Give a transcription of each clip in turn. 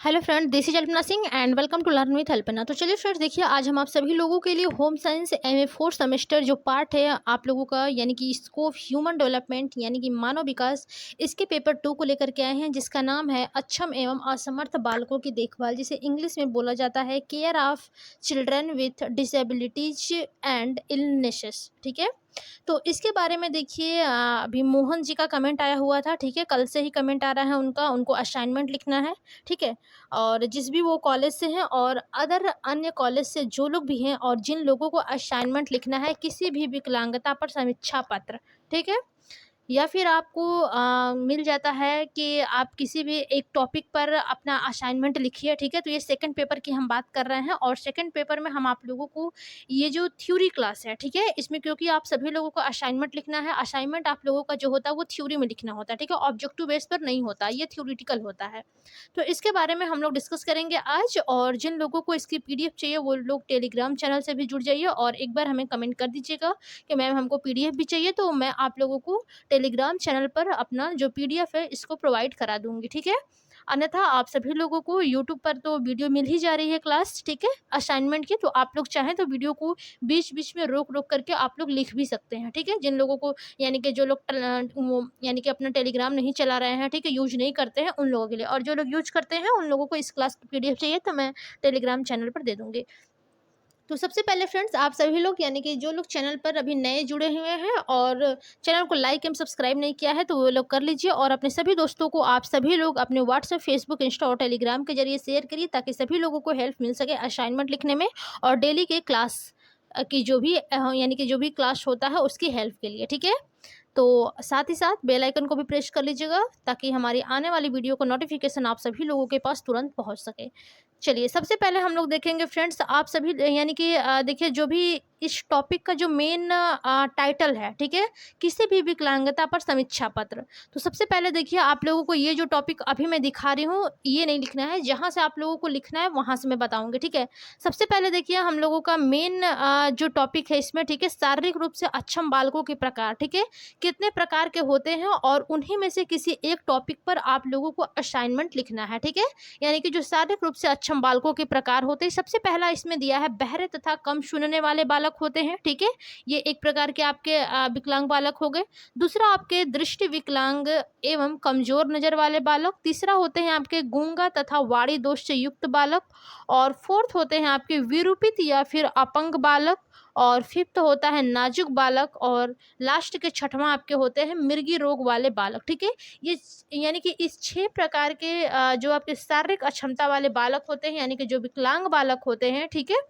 Hello friend, this is Alpana Singh and welcome to learn with Alpana. तो चलिए friends, देखिए आज हम आप सभी लोगों के लिए home science MA fourth semester जो पार्ट है आप लोगों का, यानी कि स्कोप ह्यूमन डेवलपमेंट यानी कि मानव विकास, इसके पेपर 2 को लेकर के आए हैं, जिसका नाम है अक्षम एवं असमर्थ बालकों की देखभाल, जिसे इंग्लिश में बोला जाता है care of children with disabilities and illnesses. ठीक है, तो इसके बारे में देखिए अभी मोहन जी का कमेंट आया हुआ था। ठीक है, कल से ही कमेंट आ रहा है उनका, उनको असाइनमेंट लिखना है। ठीक है, और जिस भी वो कॉलेज से हैं और अदर अन्य कॉलेज से जो लोग भी हैं और जिन लोगों को असाइनमेंट लिखना है किसी भी विकलांगता पर समीक्षा पत्र, ठीक है, या फिर आपको मिल जाता है कि आप किसी भी एक टॉपिक पर अपना असाइनमेंट लिखिए। ठीक है, तो ये सेकंड पेपर की हम बात कर रहे हैं और सेकंड पेपर में हम आप लोगों को ये जो थ्योरी क्लास है, ठीक है, इसमें क्योंकि आप सभी लोगों को असाइनमेंट लिखना है, असाइनमेंट आप लोगों का जो होता है वो थ्योरी में लिखना होता है। ठीक है, ऑब्जेक्टिव बेस पर नहीं होता, ये थ्योरिटिकल होता है। तो इसके बारे में हम लोग डिस्कस करेंगे आज, और जिन लोगों को इसकी पीडीएफ चाहिए वो लोग टेलीग्राम चैनल से भी जुड़ जाइए और एक बार हमें कमेंट कर दीजिएगा कि मैम हमको पीडीएफ भी चाहिए, तो मैं आप लोगों को टेलीग्राम चैनल पर अपना जो पीडीएफ है इसको प्रोवाइड करा दूंगी। ठीक है, अन्यथा आप सभी लोगों को यूट्यूब पर तो वीडियो मिल ही जा रही है क्लास, ठीक है, असाइनमेंट की, तो आप लोग चाहें तो वीडियो को बीच बीच में रोक रोक करके आप लोग लिख भी सकते हैं। ठीक है, जिन लोगों को यानी कि जो लोग यानी कि अपना टेलीग्राम नहीं चला रहे हैं, ठीक है, यूज नहीं करते हैं, उन लोगों के लिए, और जो लोग यूज करते हैं उन लोगों को इस क्लास की पीडीएफ चाहिए तो मैं टेलीग्राम चैनल पर दे दूंगी। तो सबसे पहले फ्रेंड्स, आप सभी लोग यानी कि जो लोग चैनल पर अभी नए जुड़े हुए हैं और चैनल को लाइक एंड सब्सक्राइब नहीं किया है तो वो लोग कर लीजिए, और अपने सभी दोस्तों को आप सभी लोग अपने व्हाट्सएप, फेसबुक, इंस्टा और टेलीग्राम के जरिए शेयर करिए ताकि सभी लोगों को हेल्प मिल सके असाइनमेंट लिखने में और डेली के क्लास की जो भी यानी कि जो भी क्लास होता है उसकी हेल्प के लिए। ठीक है, तो साथ ही साथ बेल आइकन को भी प्रेस कर लीजिएगा ताकि हमारी आने वाली वीडियो का नोटिफिकेशन आप सभी लोगों के पास तुरंत पहुंच सके। चलिए, सबसे पहले हम लोग देखेंगे फ्रेंड्स, आप सभी यानी कि देखिए जो भी इस टॉपिक का जो मेन टाइटल है, ठीक है, किसी भी विकलांगता पर समीक्षा पत्र। तो सबसे पहले देखिए आप लोगों को ये जो टॉपिक अभी मैं दिखा रही हूँ ये नहीं लिखना है, जहाँ से आप लोगों को लिखना है वहाँ से मैं बताऊंगी। ठीक है, सबसे पहले देखिए हम लोगों का मेन जो टॉपिक है इसमें, ठीक है, शारीरिक रूप से अक्षम बालकों के प्रकार। ठीक है, कितने प्रकार के होते हैं और उन्हीं में से किसी एक टॉपिक पर आप लोगों को असाइनमेंट लिखना है। ठीक है, यानी कि जो शारीरिक रूप से अक्षम बालकों के प्रकार होते हैं, सबसे पहला इसमें दिया है बहरे तथा कम सुनने वाले बालक होते हैं। ठीक है, ये एक प्रकार के आपके विकलांग बालक हो गए। दूसरा आपके दृष्टि विकलांग एवं कमजोर नजर वाले बालक। तीसरा होते हैं आपके गूंगा तथा वाणी दोष से युक्त बालक। और फोर्थ होते हैं आपके विरूपित या फिर अपंग बालक। और फिफ्थ होता है नाजुक बालक। और लास्ट के छठवां आपके होते हैं मृगी रोग वाले बालक। ठीक है, ये यानी कि इस 6 प्रकार के जो आपके शारीरिक अक्षमता वाले बालक होते हैं, यानी कि जो विकलांग बालक होते हैं, ठीक है,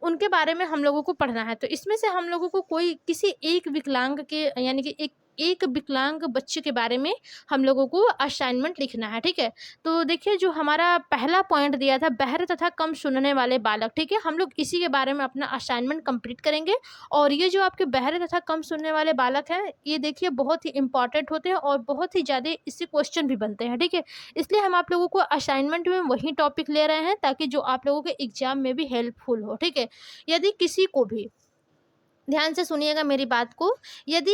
उनके बारे में हम लोगों को पढ़ना है। तो इसमें से हम लोगों को कोई किसी एक विकलांग के यानी कि एक एक विकलांग बच्चे के बारे में हम लोगों को असाइनमेंट लिखना है। ठीक है, तो देखिए जो हमारा पहला पॉइंट दिया था बहरे तथा कम सुनने वाले बालक, ठीक है, हम लोग इसी के बारे में अपना असाइनमेंट कंप्लीट करेंगे। और ये जो आपके बहरे तथा कम सुनने वाले बालक हैं, ये देखिए बहुत ही इंपॉर्टेंट होते हैं और बहुत ही ज़्यादा इससे क्वेश्चन भी बनते हैं। ठीक है, इसलिए हम आप लोगों को असाइनमेंट में वही टॉपिक ले रहे हैं ताकि जो आप लोगों के एग्जाम में भी हेल्पफुल हो। ठीक है, यदि किसी को भी, ध्यान से सुनिएगा मेरी बात को, यदि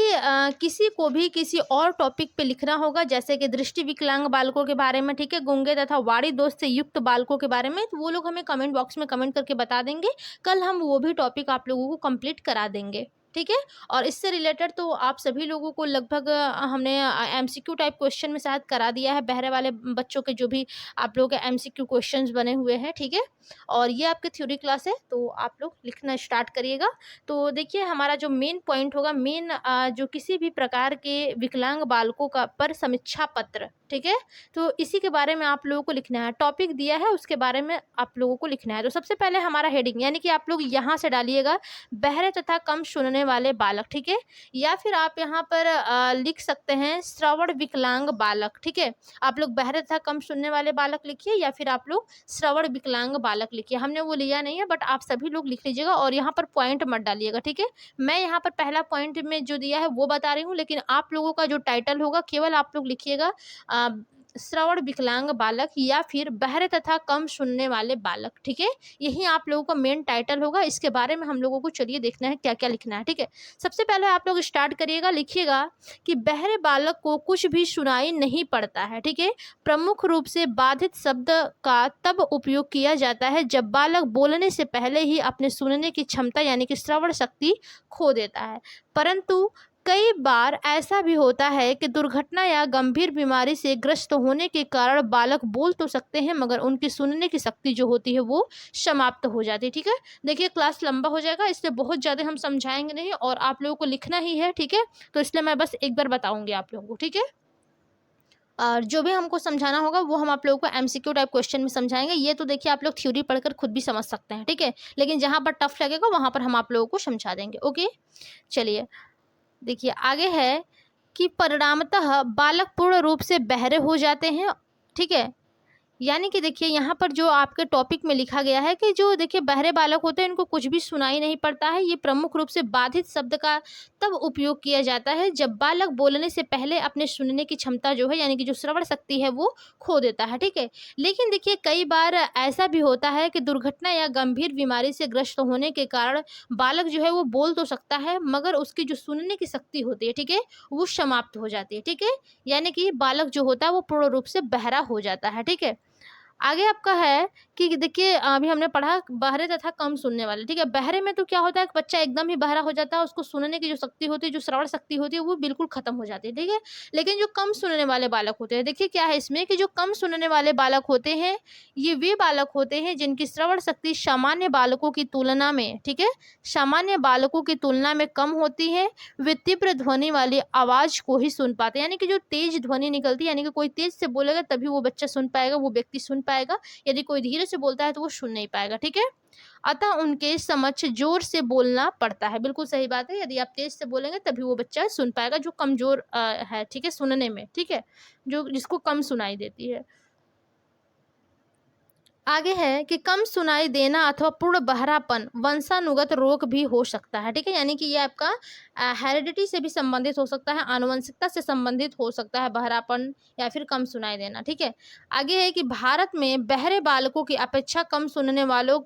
किसी को भी किसी और टॉपिक पे लिखना होगा जैसे कि दृष्टि विकलांग बालकों के बारे में, ठीक है, गूंगे तथा वाणी दोष से युक्त बालकों के बारे में, तो वो लोग हमें कमेंट बॉक्स में कमेंट करके बता देंगे, कल हम वो भी टॉपिक आप लोगों को कंप्लीट करा देंगे। ठीक है, और इससे रिलेटेड तो आप सभी लोगों को लगभग हमने एमसीक्यू टाइप क्वेश्चन में शायद करा दिया है, बहरे वाले बच्चों के जो भी आप लोगों के एमसीक्यू क्वेश्चंस बने हुए हैं। ठीक है, और ये आपकी थ्योरी क्लास है तो आप लोग लिखना स्टार्ट करिएगा। तो देखिए हमारा जो मेन पॉइंट होगा, मेन जो किसी भी प्रकार के विकलांग बालकों का पर समीक्षा पत्र, ठीक है, तो इसी के बारे में आप लोगों को लिखना है। टॉपिक दिया है उसके बारे में आप लोगों को लिखना है। तो सबसे पहले हमारा हेडिंग, यानी कि आप लोग यहाँ से डालिएगा बहरे तथा कम सुनने वाले बालक। ठीक है, या फिर आप यहाँ पर लिख सकते हैं श्रवण विकलांग बालक। ठीक है, आप लोग बहरे तथा कम सुनने वाले बालक लिखिए या फिर आप लोग श्रवण विकलांग बालक लिखिए, हमने वो लिया नहीं है बट आप सभी लोग लिख लीजिएगा और यहाँ पर पॉइंट मत डालिएगा। ठीक है, मैं यहाँ पर पहला पॉइंट में जो दिया है वो बता रही हूँ, लेकिन आप लोगों का जो टाइटल होगा केवल आप लोग लिखिएगा श्रवण विकलांग बालक या फिर बहरे तथा कम सुनने वाले बालक। ठीक है, यही आप लोगों का मेन टाइटल होगा। इसके बारे में हम लोगों को चलिए देखना है क्या क्या लिखना है। ठीक है, सबसे पहले आप लोग स्टार्ट करिएगा, लिखिएगा कि बहरे बालक को कुछ भी सुनाई नहीं पड़ता है। ठीक है, प्रमुख रूप से बाधित शब्द का तब उपयोग किया जाता है जब बालक बोलने से पहले ही अपने सुनने की क्षमता यानी कि श्रवण शक्ति खो देता है। परंतु कई बार ऐसा भी होता है कि दुर्घटना या गंभीर बीमारी से ग्रस्त होने के कारण बालक बोल तो सकते हैं मगर उनकी सुनने की शक्ति जो होती है वो समाप्त हो जाती है। ठीक है, देखिए क्लास लंबा हो जाएगा, इसलिए बहुत ज़्यादा हम समझाएंगे नहीं और आप लोगों को लिखना ही है। ठीक है, तो इसलिए मैं बस एक बार बताऊंगी आप लोगों को। ठीक है, और जो भी हमको समझाना होगा वो हम आप लोगों को एमसीक्यू टाइप क्वेश्चन में समझाएंगे। ये तो देखिए आप लोग थ्योरी पढ़कर खुद भी समझ सकते हैं। ठीक है, लेकिन जहाँ पर टफ लगेगा वहाँ पर हम आप लोगों को समझा देंगे। ओके, चलिए देखिए आगे है कि परिणामतः बालक पूर्ण रूप से बहरे हो जाते हैं। ठीक है, यानी कि देखिए यहाँ पर जो आपके टॉपिक में लिखा गया है कि जो देखिए बहरे बालक होते हैं इनको कुछ भी सुनाई नहीं पड़ता है। ये प्रमुख रूप से बाधित शब्द का तब उपयोग किया जाता है जब बालक बोलने से पहले अपने सुनने की क्षमता जो है यानी कि जो श्रवण शक्ति है वो खो देता है। ठीक है, लेकिन देखिए कई बार ऐसा भी होता है कि दुर्घटना या गंभीर बीमारी से ग्रस्त होने के कारण बालक जो है वो बोल तो सकता है मगर उसकी जो सुनने की शक्ति होती है, ठीक है, वो समाप्त हो जाती है। ठीक है, यानी कि बालक जो होता है वो पूर्ण रूप से बहरा हो जाता है। ठीक है, आगे आपका है कि देखिए अभी हमने पढ़ा बहरे तथा कम सुनने वाले। ठीक है, बहरे में तो क्या होता है कि बच्चा एकदम ही बहरा हो जाता है, उसको सुनने की जो शक्ति होती है, जो श्रवण शक्ति होती है वो बिल्कुल खत्म हो जाती है। ठीक है, लेकिन जो कम सुनने वाले बालक होते हैं, देखिए क्या है इसमें कि जो कम सुनने वाले बालक होते हैं ये वे बालक होते हैं जिनकी श्रवण शक्ति सामान्य बालकों की तुलना में, ठीक है, सामान्य बालकों की तुलना में कम होती है। वे तीव्र ध्वनि वाली आवाज को ही सुन पाते हैं, यानी कि जो तेज ध्वनि निकलती है, यानी कि कोई तेज से बोलेगा तभी वो बच्चा सुन पाएगा, वो व्यक्ति सुन पाएगा। यदि कोई धीरे से बोलता है तो वो सुन नहीं पाएगा। ठीक है, अतः उनके समक्ष जोर से बोलना पड़ता है। बिल्कुल सही बात है, यदि आप तेज से बोलेंगे तभी वो बच्चा सुन पाएगा जो कमजोर है। ठीक है, सुनने में। ठीक है, जो जिसको कम सुनाई देती है। आगे है कि कम सुनाई देना अथवा पूर्ण बहरापन वंशानुगत रोग भी हो सकता है। ठीक है, यानी कि ये आपका हेरिडिटी से भी संबंधित हो सकता है, आनुवंशिकता से संबंधित हो सकता है बहरापन या फिर कम सुनाई देना। ठीक है, आगे है कि भारत में बहरे बालकों की अपेक्षा कम सुनने वालों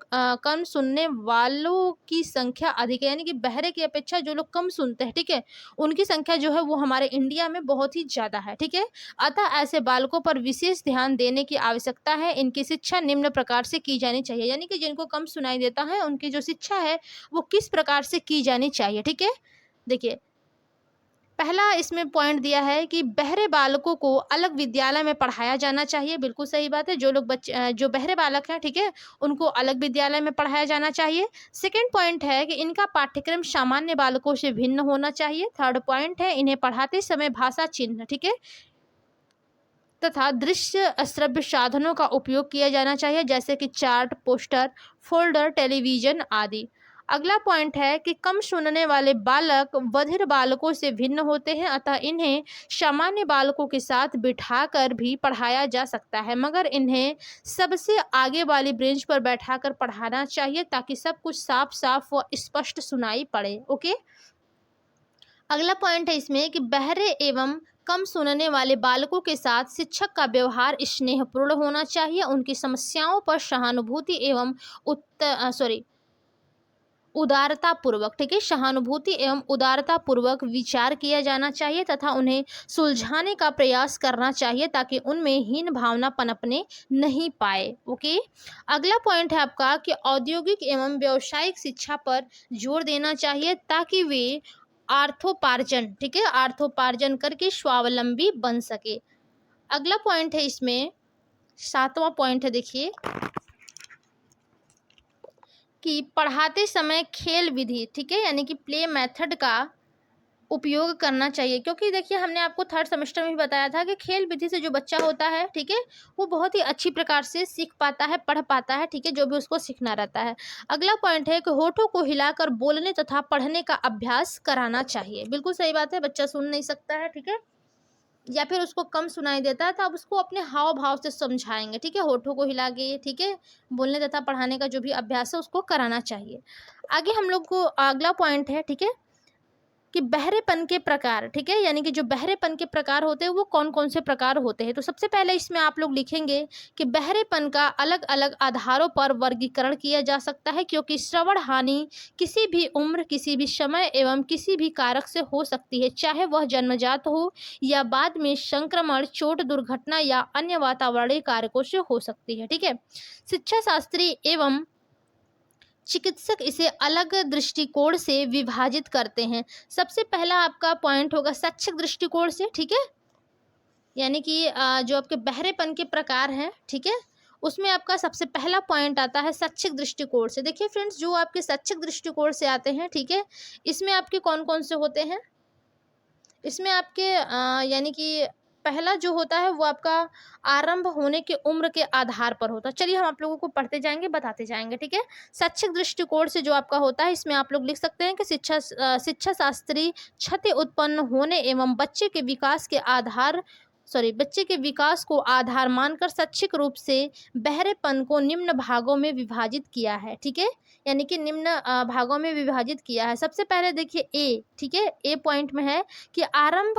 की संख्या अधिक है, यानी कि बहरे की अपेक्षा जो लोग कम सुनते हैं, ठीक है, उनकी संख्या जो है वो हमारे इंडिया में बहुत ही ज़्यादा है। ठीक है, अतः ऐसे बालकों पर विशेष ध्यान देने की आवश्यकता है। इनकी शिक्षा निम्न प्रकार से की जानी चाहिए, यानी कि जिनको कम सुनाई देता है उनकी जो शिक्षा है वो किस प्रकार से की जानी चाहिए। ठीक है, देखिए पहला इसमें पॉइंट दिया है कि बहरे बालकों को अलग विद्यालय में पढ़ाया जाना चाहिए। बिल्कुल सही बात है, जो लोग बच्चे जो बहरे बालक हैं, ठीक है, उनको अलग विद्यालय में पढ़ाया जाना चाहिए। सेकंड पॉइंट है कि इनका पाठ्यक्रम सामान्य बालकों से भिन्न होना चाहिए। थर्ड पॉइंट है इन्हें पढ़ाते समय भाषा चिन्ह, ठीक है, तथा दृश्य श्रव्य साधनों का उपयोग किया जाना चाहिए जैसे कि चार्ट, पोस्टर, फोल्डर, टेलीविजन आदि। अगला पॉइंट है कि कम सुनने वाले बालक बधिर बालकों से भिन्न होते हैं, अतः इन्हें सामान्य बालकों के साथ बिठाकर भी पढ़ाया जा सकता है मगर इन्हें सबसे आगे वाली बेंच पर बैठाकर पढ़ाना चाहिए ताकि सब कुछ साफ साफ व स्पष्ट सुनाई पड़े। ओके, अगला पॉइंट है इसमें कि बहरे एवं कम सुनने वाले बालकों के साथ शिक्षक का व्यवहार स्नेहपूर्ण होना चाहिए। उनकी समस्याओं पर सहानुभूति एवं उदारतापूर्वक, ठीक है, सहानुभूति एवं उदारतापूर्वक विचार किया जाना चाहिए तथा उन्हें सुलझाने का प्रयास करना चाहिए ताकि उनमें हीन भावना पनपने नहीं पाए। ओके, अगला पॉइंट है आपका कि औद्योगिक एवं व्यावसायिक शिक्षा पर जोर देना चाहिए ताकि वे आर्थोपार्जन, ठीक है, आर्थोपार्जन करके स्वावलंबी बन सके। अगला पॉइंट है इसमें सातवां पॉइंट है, देखिए कि पढ़ाते समय खेल विधि, ठीक है, यानी कि प्ले मेथड का उपयोग करना चाहिए क्योंकि देखिए हमने आपको थर्ड सेमेस्टर में भी बताया था कि खेल विधि से जो बच्चा होता है, ठीक है, वो बहुत ही अच्छी प्रकार से सीख पाता है, पढ़ पाता है, ठीक है, जो भी उसको सीखना रहता है। अगला पॉइंट है कि होठों को हिलाकर बोलने तथा पढ़ने का अभ्यास कराना चाहिए। बिल्कुल सही बात है, बच्चा सुन नहीं सकता है, ठीक है, या फिर उसको कम सुनाई देता है तो आप उसको अपने हाव भाव से समझाएंगे, ठीक है, होठों को हिला के, ठीक है, बोलने तथा पढ़ाने का जो भी अभ्यास है उसको कराना चाहिए। आगे हम लोग को अगला पॉइंट है, ठीक है, कि बहरेपन के प्रकार, ठीक है, यानी कि जो बहरेपन के प्रकार होते हैं वो कौन कौन से प्रकार होते हैं। तो सबसे पहले इसमें आप लोग लिखेंगे कि बहरेपन का अलग अलग आधारों पर वर्गीकरण किया जा सकता है, क्योंकि श्रवण हानि किसी भी उम्र, किसी भी समय एवं किसी भी कारक से हो सकती है, चाहे वह जन्मजात हो या बाद में संक्रमण, चोट, दुर्घटना या अन्य वातावरणीय कारकों से हो सकती है। ठीक है, शिक्षा शास्त्री एवं चिकित्सक इसे अलग दृष्टिकोण से विभाजित करते हैं। सबसे पहला आपका पॉइंट होगा शैक्षिक दृष्टिकोण से, ठीक है, यानी कि जो आपके बहरेपन के प्रकार हैं, ठीक है, उसमें आपका सबसे पहला पॉइंट आता है शैक्षिक दृष्टिकोण से। देखिए फ्रेंड्स, जो आपके शैक्षिक दृष्टिकोण से आते हैं, ठीक है, इसमें आपके कौन कौन से होते हैं, इसमें आपके यानी कि पहला जो होता है वो आपका आरंभ होने की उम्र के आधार पर होता है। चलिए हम आप लोगों को पढ़ते जाएंगे, बताते जाएंगे, ठीक है। शैक्षिक दृष्टिकोण से जो आपका होता है, इसमें आप लोग लिख सकते हैं कि शिक्षा शास्त्री क्षति उत्पन्न होने एवं बच्चे के विकास को आधार मानकर शैक्षिक रूप से बहरेपन को निम्न भागों में विभाजित किया है, ठीक है, यानी कि निम्न भागों में विभाजित किया है। सबसे पहले देखिए ए, ठीक है, ए पॉइंट में है कि आरंभ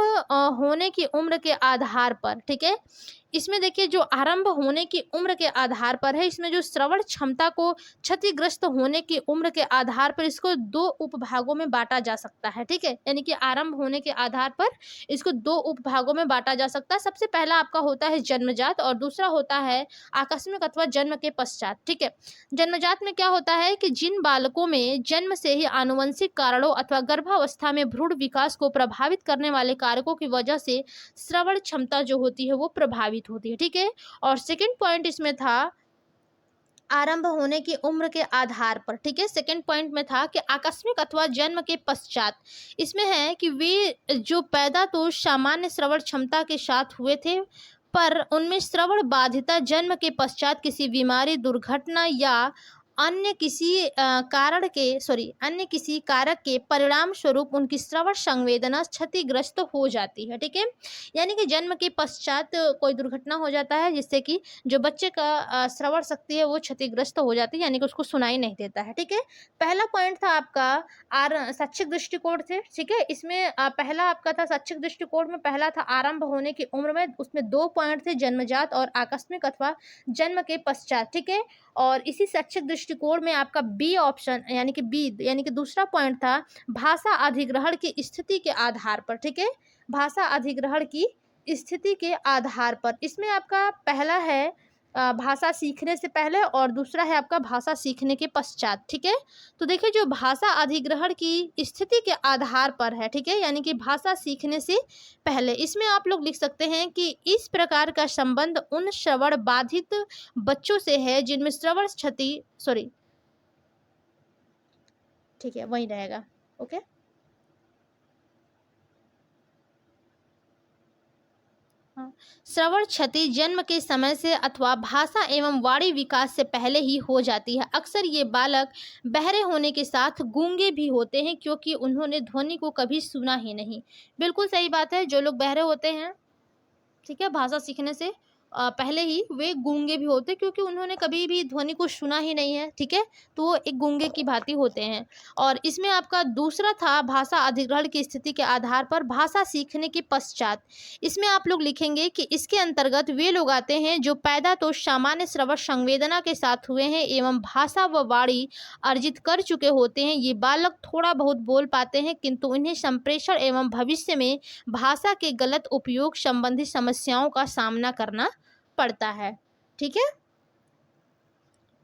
होने की उम्र के आधार पर, ठीक है, इसमें देखिए जो आरंभ होने की उम्र के आधार पर है, इसमें जो श्रवण क्षमता को क्षतिग्रस्त होने की उम्र के आधार पर इसको दो उपभागों में बांटा जा सकता है, ठीक है, यानी कि आरंभ होने के आधार पर इसको दो उपभागों में बांटा जा सकता है। सबसे पहला आपका होता है जन्मजात और दूसरा होता है आकस्मिक अथवा जन्म के पश्चात, ठीक है। जन्मजात में क्या होता है कि जिन बालकों में जन्म से ही आनुवंशिक कारणों अथवा गर्भावस्था में भ्रूण विकास को प्रभावित करने वाले कारकों की वजह से श्रवण क्षमता जो होती है वो प्रभावित होती है, ठीक है। और सेकंड पॉइंट इसमें था आरंभ होने की उम्र के आधार पर, ठीक है, सेकंड पॉइंट में था कि आकस्मिक अथवा जन्म के पश्चात, इसमें है कि वे जो पैदा तो सामान्य श्रवण क्षमता के साथ हुए थे, पर उनमें श्रवण बाधिता जन्म के पश्चात किसी बीमारी, दुर्घटना या अन्य किसी कारक के परिणाम स्वरूप उनकी श्रवण संवेदना क्षतिग्रस्त हो जाती है, ठीक है, यानी कि जन्म के पश्चात कोई दुर्घटना हो जाता है जिससे कि जो बच्चे का श्रवण शक्ति है वो क्षतिग्रस्त हो जाती है, यानी कि उसको सुनाई नहीं देता है, ठीक है। पहला पॉइंट था आपका शैक्षिक दृष्टिकोण से, ठीक है, इसमें पहला आपका था शैक्षिक दृष्टिकोण में, पहला था आरंभ होने की उम्र में, उसमें दो पॉइंट थे जन्मजात और आकस्मिक अथवा जन्म के पश्चात, ठीक है। और इसी शैक्षिक दृष्टिकोण में आपका बी ऑप्शन यानी कि दूसरा पॉइंट था भाषा अधिग्रहण की स्थिति के आधार पर, ठीक है, भाषा अधिग्रहण की स्थिति के आधार पर। इसमें आपका पहला है भाषा सीखने से पहले और दूसरा है आपका भाषा सीखने के पश्चात, ठीक है। तो देखिए जो भाषा अधिग्रहण की स्थिति के आधार पर है, ठीक है, यानी कि भाषा सीखने से पहले, इसमें आप लोग लिख सकते हैं कि इस प्रकार का संबंध उन श्रवण बाधित बच्चों से है जिनमें श्रवण क्षति ठीक है, वही रहेगा, ओके। हाँ, श्रवण क्षति जन्म के समय से अथवा भाषा एवं वाणी विकास से पहले ही हो जाती है। अक्सर ये बालक बहरे होने के साथ गूंगे भी होते हैं, क्योंकि उन्होंने ध्वनि को कभी सुना ही नहीं। बिल्कुल सही बात है, जो लोग बहरे होते हैं, ठीक है, भाषा सीखने से पहले ही वे गूंगे भी होते हैं, क्योंकि उन्होंने कभी भी ध्वनि को सुना ही नहीं है, ठीक है, तो वो एक गूंगे की भांति होते हैं। और इसमें आपका दूसरा था भाषा अधिग्रहण की स्थिति के आधार पर भाषा सीखने के पश्चात, इसमें आप लोग लिखेंगे कि इसके अंतर्गत वे लोग आते हैं जो पैदा तो सामान्य श्रवण संवेदना के साथ हुए हैं एवं भाषा व वाणी अर्जित कर चुके होते हैं। ये बालक थोड़ा बहुत बोल पाते हैं, किंतु उन्हें संप्रेषण एवं भविष्य में भाषा के गलत उपयोग संबंधी समस्याओं का सामना करना पड़ता है, ठीक है।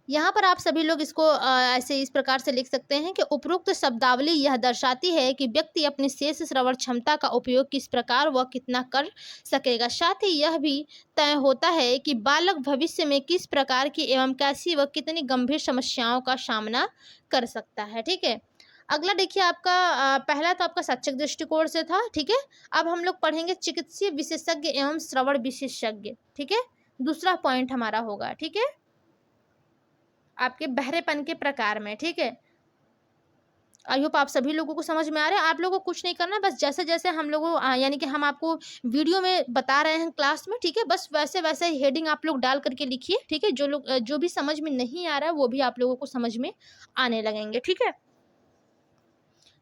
यहाँ पर आप सभी लोग इसको ऐसे इस प्रकार से लिख सकते हैं कि उपरोक्त शब्दावली यह दर्शाती है कि व्यक्ति अपनी शेष श्रवण क्षमता का उपयोग किस प्रकार व कितना कर सकेगा। साथ ही यह भी तय होता है कि बालक भविष्य में किस प्रकार की एवं कैसी व कितनी गंभीर समस्याओं का सामना कर सकता है, ठीक है। अगला देखिए आपका पहला तो आपका शैक्षिक दृष्टिकोण से था, ठीक है। अब हम लोग पढ़ेंगे चिकित्सीय विशेषज्ञ एवं श्रवण विशेषज्ञ, ठीक है, दूसरा पॉइंट हमारा होगा, ठीक है, आपके बहरेपन के प्रकार में, ठीक है। आई होप आप सभी लोगों को समझ में आ रहा है। आप लोगों को कुछ नहीं करना, बस जैसे जैसे हम लोगों यानी कि हम आपको वीडियो में बता रहे हैं क्लास में, ठीक है, बस वैसे वैसे हेडिंग आप लोग डाल करके लिखिए, ठीक है। जो लोग जो भी समझ में नहीं आ रहा है वो भी आप लोगों को समझ में आने लगेंगे, ठीक है।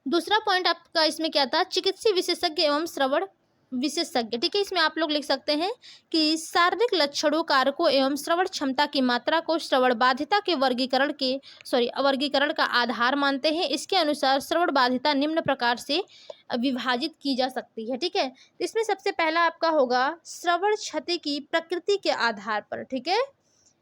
दूसरा पॉइंट आपका इसमें क्या था, चिकित्सीय विशेषज्ञ एवं श्रवण विशेषज्ञ। ठीक है, इसमें आप लोग लिख सकते हैं कि शारीरिक लक्षणों, कारकों एवं श्रवण क्षमता की मात्रा को श्रवण बाधिता के वर्गीकरण का आधार मानते हैं। इसके अनुसार श्रवण बाधिता निम्न प्रकार से विभाजित की जा सकती है। ठीक है, तो इसमें सबसे पहला आपका होगा श्रवण क्षति की प्रकृति के आधार पर। ठीक है,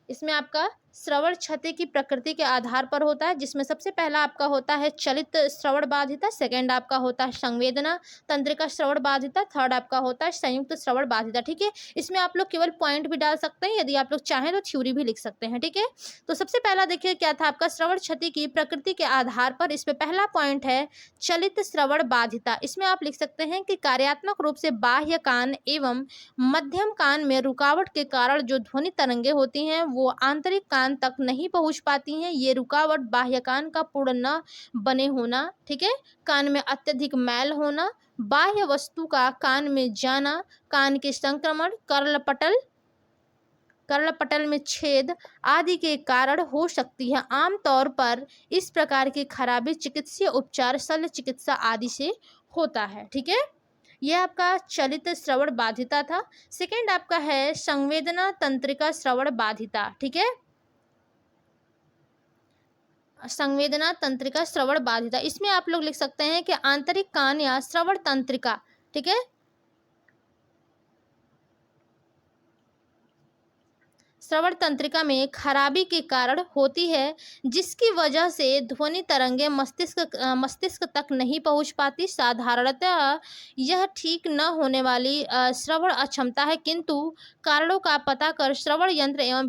इसमें आपका श्रवण क्षति की प्रकृति के आधार पर होता है, जिसमें सबसे पहला आपका होता है चलित श्रवण बाधिता, सेकंड आपका होता है संवेदना तंत्रिका श्रवण बाधिता, थर्ड आपका होता है संयुक्त श्रवण बाधिता। ठीक है, इसमें आप लोग केवल पॉइंट भी डाल सकते हैं, यदि आप लोग चाहें तो थ्योरी भी लिख सकते हैं। ठीक है, तो सबसे पहला देखिए क्या था आपका श्रवण क्षति की प्रकृति के आधार पर, इसमें पहला पॉइंट है चलित श्रवण बाधिता। इसमें आप लिख सकते हैं कि कार्यात्मक रूप से बाह्य कान एवं मध्यम कान में रुकावट के कारण जो ध्वनि तरंगे होती हैं वो आंतरिक कान तक नहीं पहुंच पाती हैं। ये रुकावट बाह्य कान का पूर्ण न बने होना, ठीक है, कान में अत्यधिक मैल होना, बाह्य वस्तु का कान में जाना, कान के संक्रमण, कर्णपटल में छेद आदि के कारण हो सकती है। आमतौर पर इस प्रकार की खराबी चिकित्सीय उपचार, शल्य चिकित्सा आदि से होता है। ठीक है, यह आपका चलित श्रवण बाधिता था। सेकंड आपका है संवेदना तंत्रिका श्रवण बाधिता। ठीक है, संवेदना तंत्रिका श्रवण बाधिता, इसमें आप लोग लिख सकते हैं कि आंतरिक कान या श्रवण तंत्रिका, ठीक है, श्रवण तंत्रिका में खराबी के कारण होती है, जिसकी वजह से ध्वनि तरंगे मस्तिष्क तक नहीं पहुंच पाती। साधारणतः यह ठीक न होने वाली श्रवण अक्षमता है, किंतु कारणों का पता कर श्रवण यंत्र एवं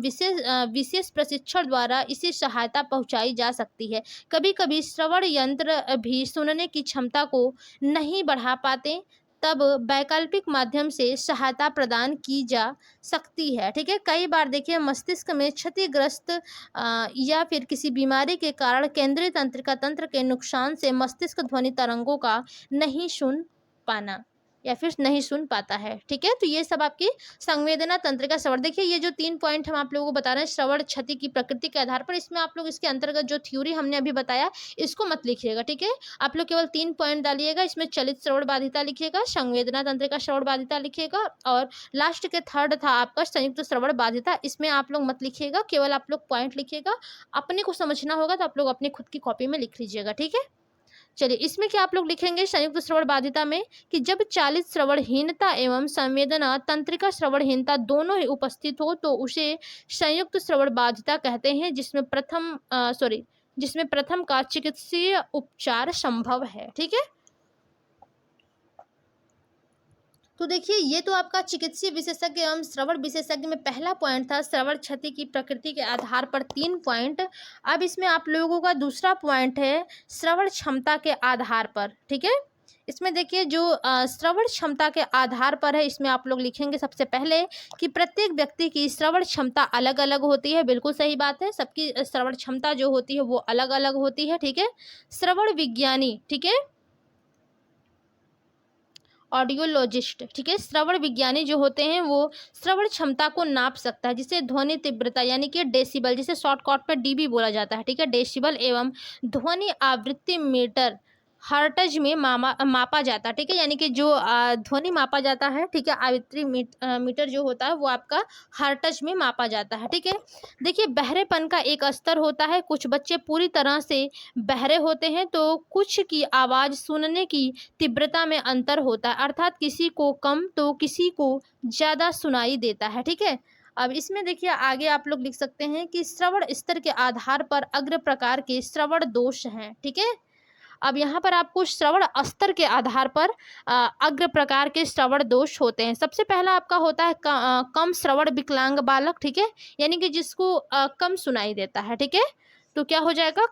विशेष प्रशिक्षण द्वारा इसे सहायता पहुंचाई जा सकती है। कभी कभी श्रवण यंत्र भी सुनने की क्षमता को नहीं बढ़ा पाते, तब वैकल्पिक माध्यम से सहायता प्रदान की जा सकती है। ठीक है, कई बार देखिए मस्तिष्क में क्षतिग्रस्त या फिर किसी बीमारी के कारण केंद्रीय तंत्रिका तंत्र के नुकसान से मस्तिष्क ध्वनि तरंगों का नहीं सुन पाना या फिर नहीं सुन पाता है। ठीक है, तो ये सब आपकी संवेदना तंत्रिका श्रवण। देखिए ये जो 3 पॉइंट हम आप लोगों को बता रहे हैं श्रवण क्षति की प्रकृति के आधार पर, इसमें आप लोग इसके अंतर्गत जो थ्योरी हमने अभी बताया इसको मत लिखिएगा। ठीक है, आप लोग केवल 3 पॉइंट डालिएगा, इसमें चलित श्रवण बाधिता लिखिएगा, संवेदना तंत्रिका श्रवण बाधिता लिखिएगा, और लास्ट के थर्ड था आपका संयुक्त श्रवण बाधिता। इसमें आप लोग मत लिखिएगा, केवल आप लोग पॉइंट लिखिएगा। अपने को समझना होगा तो आप लोग अपनी खुद की कॉपी में लिख लीजिएगा। ठीक है, चलिए इसमें क्या आप लोग लिखेंगे संयुक्त श्रवण बाधिता में कि जब चालित श्रवणहीनता एवं संवेदना तंत्रिका श्रवणहीनता दोनों ही उपस्थित हो तो उसे संयुक्त श्रवण बाधिता कहते हैं, जिसमें प्रथम का चिकित्सीय उपचार संभव है। ठीक है, तो देखिए ये तो आपका चिकित्सीय विशेषज्ञ एवं श्रवण विशेषज्ञ में पहला पॉइंट था श्रवण क्षति की प्रकृति के आधार पर 3 पॉइंट। अब इसमें आप लोगों का दूसरा पॉइंट है श्रवण क्षमता के आधार पर। ठीक है, इसमें देखिए जो श्रवण क्षमता के आधार पर है, इसमें आप लोग लिखेंगे सबसे पहले कि प्रत्येक व्यक्ति की श्रवण क्षमता अलग अलग होती है। बिल्कुल सही बात है, सबकी श्रवण क्षमता जो होती है वो अलग अलग होती है। ठीक है, श्रवण विज्ञानी, ठीक है, ऑडियोलॉजिस्ट, ठीक है, श्रवण विज्ञानी जो होते हैं वो श्रवण क्षमता को नाप सकता है, जिसे ध्वनि तीव्रता यानी कि डेसिबल, जिसे शॉर्टकट में डीबी बोला जाता है। ठीक है, डेसिबल एवं ध्वनि आवृत्ति मीटर हर्ट्ज में मापा जाता है। ठीक है, यानी कि जो ध्वनि मापा जाता है, ठीक है, आवृत्ति मीटर जो होता है वो आपका हर्ट्ज में मापा जाता है। ठीक है, देखिए बहरेपन का एक स्तर होता है, कुछ बच्चे पूरी तरह से बहरे होते हैं तो कुछ की आवाज़ सुनने की तीव्रता में अंतर होता है, अर्थात किसी को कम तो किसी को ज़्यादा सुनाई देता है। ठीक है, अब इसमें देखिए आगे आप लोग लिख सकते हैं कि श्रवण स्तर के आधार पर अग्र प्रकार के श्रवण दोष हैं। ठीक है, अब यहाँ पर आपको श्रवण स्तर के आधार पर अग्र प्रकार के श्रवण दोष होते हैं। सबसे पहला आपका होता है कम श्रवण विकलांग बालक। ठीक है, यानी कि जिसको कम सुनाई देता है। ठीक है, तो क्या हो जाएगा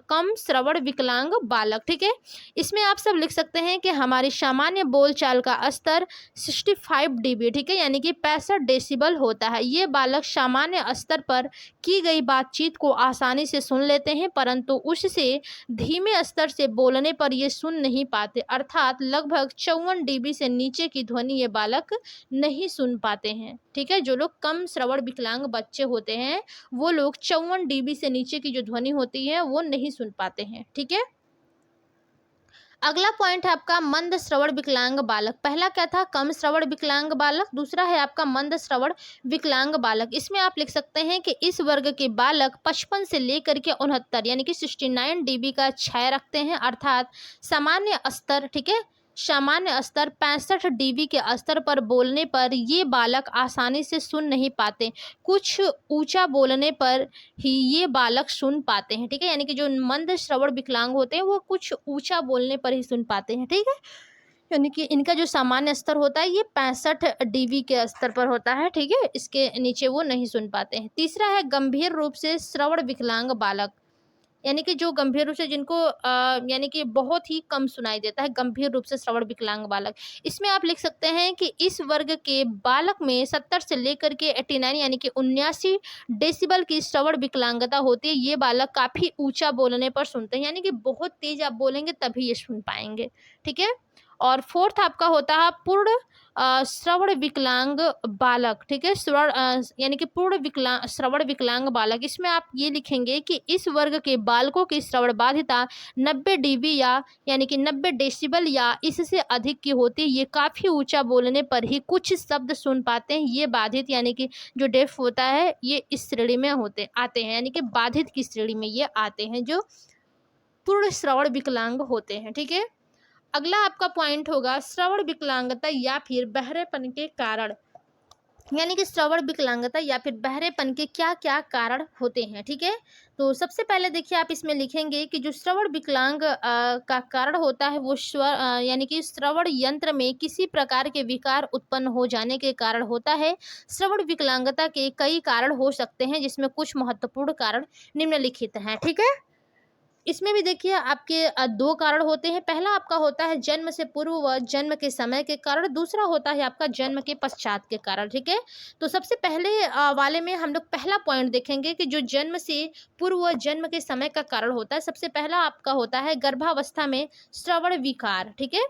कम श्रवण विकलांग बालक। ठीक है, इसमें आप सब लिख सकते हैं कि हमारी सामान्य बोलचाल का स्तर 65 dB, ठीक है, यानी कि 65 डेसिबल होता है। ये बालक सामान्य स्तर पर की गई बातचीत को आसानी से सुन लेते हैं, परंतु उससे धीमे स्तर से बोलने पर ये सुन नहीं पाते, अर्थात लगभग 54 dB से नीचे की ध्वनि ये बालक नहीं सुन पाते हैं। ठीक है, जो लोग कम श्रवण विकलांग बच्चे होते हैं वो लोग 54 dB से नीचे की जो ध्वनि होती है वो नहीं सुन पाते हैं। ठीक है, अगला पॉइंट है आपका मंद श्रवण विकलांग बालक। पहला क्या था, कम श्रवण विकलांग बालक, दूसरा है आपका मंद श्रवण विकलांग बालक। इसमें आप लिख सकते हैं कि इस वर्ग के बालक 55 से लेकर के 69 यानी कि 69 डीबी का क्षय रखते हैं, अर्थात सामान्य स्तर, ठीक है, सामान्य स्तर 65 डीबी के स्तर पर बोलने पर ये बालक आसानी से सुन नहीं पाते, कुछ ऊंचा बोलने पर ही ये बालक सुन पाते हैं, ठीक है। यानी कि जो मंद श्रवण विकलांग होते हैं वो कुछ ऊंचा बोलने पर ही सुन पाते हैं, ठीक है। यानी कि इनका जो सामान्य स्तर होता है ये 65 डीबी के स्तर पर होता है, ठीक है, इसके नीचे वो नहीं सुन पाते हैं। तीसरा है गंभीर रूप से श्रवण विकलांग बालक, यानी कि जो गंभीर रूप से जिनको यानी कि बहुत ही कम सुनाई देता है, गंभीर रूप से श्रवण विकलांग बालक। इसमें आप लिख सकते हैं कि इस वर्ग के बालक में 70 से लेकर के 89 यानी कि 79 डेसिबल की श्रवण विकलांगता होती है। ये बालक काफ़ी ऊंचा बोलने पर सुनते हैं, यानी कि बहुत तेज आप बोलेंगे तभी ये सुन पाएंगे, ठीक है। और फोर्थ आपका होता है पूर्ण श्रवण विकलांग बालक, ठीक है, यानी कि पूर्ण विकलांग श्रवण विकलांग बालक। इसमें आप ये लिखेंगे कि इस वर्ग के बालकों की श्रवण बाधिता 90 डीबी यानी कि 90 डेसिबल या इससे अधिक की होती है। ये काफ़ी ऊंचा बोलने पर ही कुछ शब्द सुन पाते हैं। ये बाधित यानी कि जो डेफ होता है ये इस श्रेणी में आते हैं, यानी कि बाधित की श्रेणी में ये आते हैं जो पूर्ण श्रवण विकलांग होते हैं, ठीक है। अगला आपका पॉइंट होगा श्रवण विकलांगता या फिर बहरेपन के कारण, यानी कि श्रवण विकलांगता या फिर बहरेपन के क्या क्या कारण होते हैं, ठीक है। तो सबसे पहले देखिए आप इसमें लिखेंगे कि जो श्रवण विकलांग का कारण होता है वो यानी कि श्रवण यंत्र में किसी प्रकार के विकार उत्पन्न हो जाने के कारण होता है। श्रवण विकलांगता के कई कारण हो सकते हैं जिसमें कुछ महत्वपूर्ण कारण निम्नलिखित हैं, ठीक है। इसमें भी देखिए आपके दो कारण होते हैं। पहला आपका होता है जन्म से पूर्व व जन्म के समय के कारण, दूसरा होता है आपका जन्म के पश्चात के कारण, ठीक है। तो सबसे पहले वाले में हम लोग पहला पॉइंट देखेंगे कि जो जन्म से पूर्व व जन्म के समय का कारण होता है। सबसे पहला आपका होता है गर्भावस्था में श्रवण विकार, ठीक है,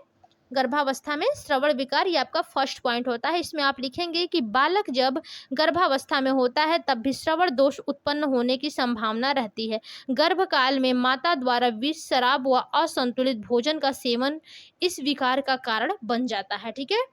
गर्भावस्था में श्रवण विकार, ये आपका फर्स्ट पॉइंट होता है। इसमें आप लिखेंगे कि बालक जब गर्भावस्था में होता है तब भी श्रवण दोष उत्पन्न होने की संभावना रहती है। गर्भकाल में माता द्वारा विष, शराब व असंतुलित भोजन का सेवन इस विकार का कारण बन जाता है, ठीक है।